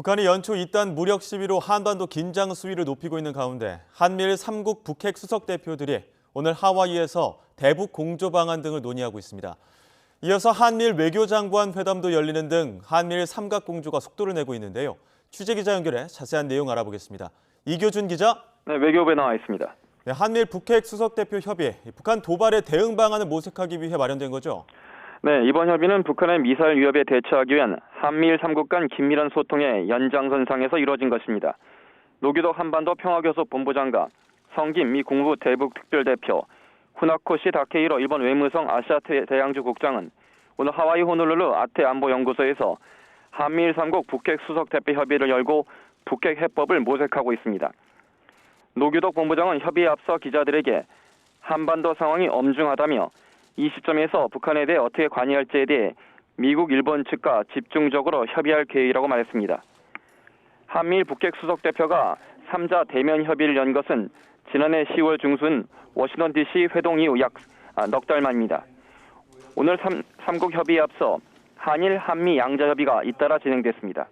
북한이 연초 잇단 무력 시위로 한반도 긴장 수위를 높이고 있는 가운데 한미일 3국 북핵 수석 대표들이 오늘 하와이에서 대북 공조 방안 등을 논의하고 있습니다. 이어서 한미일 외교장관 회담도 열리는 등 한미일 삼각 공조가 속도를 내고 있는데요. 취재기자 연결해 자세한 내용 알아보겠습니다. 이교준 기자. 네, 외교부에 나와 있습니다. 네, 한미일 북핵 수석 대표 협의, 북한 도발에 대응 방안을 모색하기 위해 마련된 거죠? 네, 이번 협의는 북한의 미사일 위협에 대처하기 위한 한미일 3국 간 긴밀한 소통의 연장선상에서 이루어진 것입니다. 노규덕 한반도 평화교섭 본부장관, 성김 미 국무부 대북 특별대표, 후나코시 다케이로 일본 외무성 아시아 대양주 국장은 오늘 하와이 호놀룰루 아태 안보연구소에서 한미일 3국 북핵 수석 대표 협의를 열고 북핵 해법을 모색하고 있습니다. 노규덕 본부장은 협의에 앞서 기자들에게 한반도 상황이 엄중하다며 이 시점에서 북한에 대해 어떻게 관여할지에 대해 미국, 일본 측과 집중적으로 협의할 계획이라고 말했습니다. 한미일 북핵 수석 대표가 3자 대면 협의를 연 것은 지난해 10월 중순 워싱턴 DC 회동 이후 약 넉 달 만입니다. 오늘 3국 협의에 앞서 한일, 한미 양자 협의가 잇따라 진행됐습니다.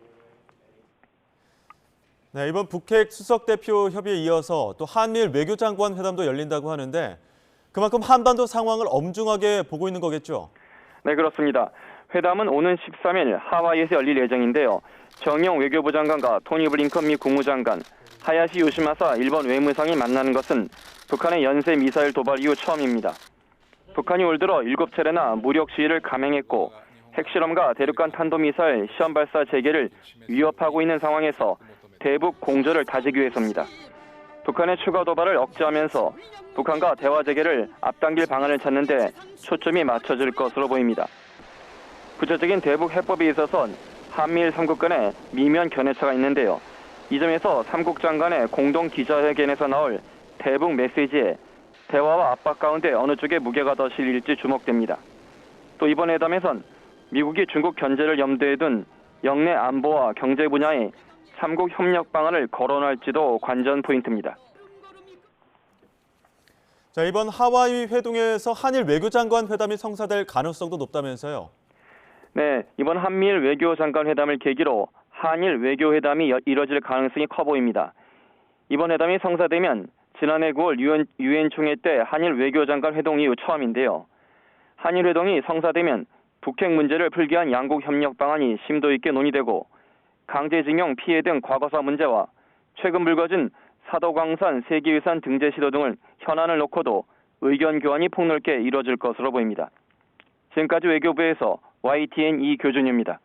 네, 이번 북핵 수석 대표 협의에 이어서 또 한미일 외교장관 회담도 열린다고 하는데 그만큼 한반도 상황을 엄중하게 보고 있는 거겠죠? 네, 그렇습니다. 회담은 오는 13일 하와이에서 열릴 예정인데요. 정영 외교부 장관과 토니 블링컨 미 국무장관, 하야시 요시마사 일본 외무상이 만나는 것은 북한의 연쇄 미사일 도발 이후 처음입니다. 북한이 올 들어 7차례나 무력 시위를 감행했고 핵실험과 대륙간 탄도미사일 시험 발사 재개를 위협하고 있는 상황에서 대북 공조를 다지기 위해서입니다. 북한의 추가 도발을 억제하면서 북한과 대화 재개를 앞당길 방안을 찾는 데 초점이 맞춰질 것으로 보입니다. 구체적인 대북 해법에 있어선 한미일 3국 간의 미면 견해차가 있는데요. 이 점에서 3국 장관의 공동 기자회견에서 나올 대북 메시지에 대화와 압박 가운데 어느 쪽에 무게가 더 실릴지 주목됩니다. 또 이번 회담에선 미국이 중국 견제를 염두에 둔 영내 안보와 경제 분야의 3국 협력 방안을 거론할지도 관전 포인트입니다. 자, 이번 하와이 회동에서 한일 외교장관 회담이 성사될 가능성도 높다면서요? 네, 이번 한미일 외교장관 회담을 계기로 한일 외교회담이 이뤄질 가능성이 커 보입니다. 이번 회담이 성사되면 지난해 9월 유엔 총회 때 한일 외교장관 회동 이후 처음인데요. 한일 회동이 성사되면 북핵 문제를 풀기 위한 양국 협력 방안이 심도 있게 논의되고 강제징용 피해 등 과거사 문제와 최근 불거진 사도광산 세계유산 등재 시도 등을 현안을 놓고도 의견 교환이 폭넓게 이뤄질 것으로 보입니다. 지금까지 외교부에서 YTN 이교준입니다.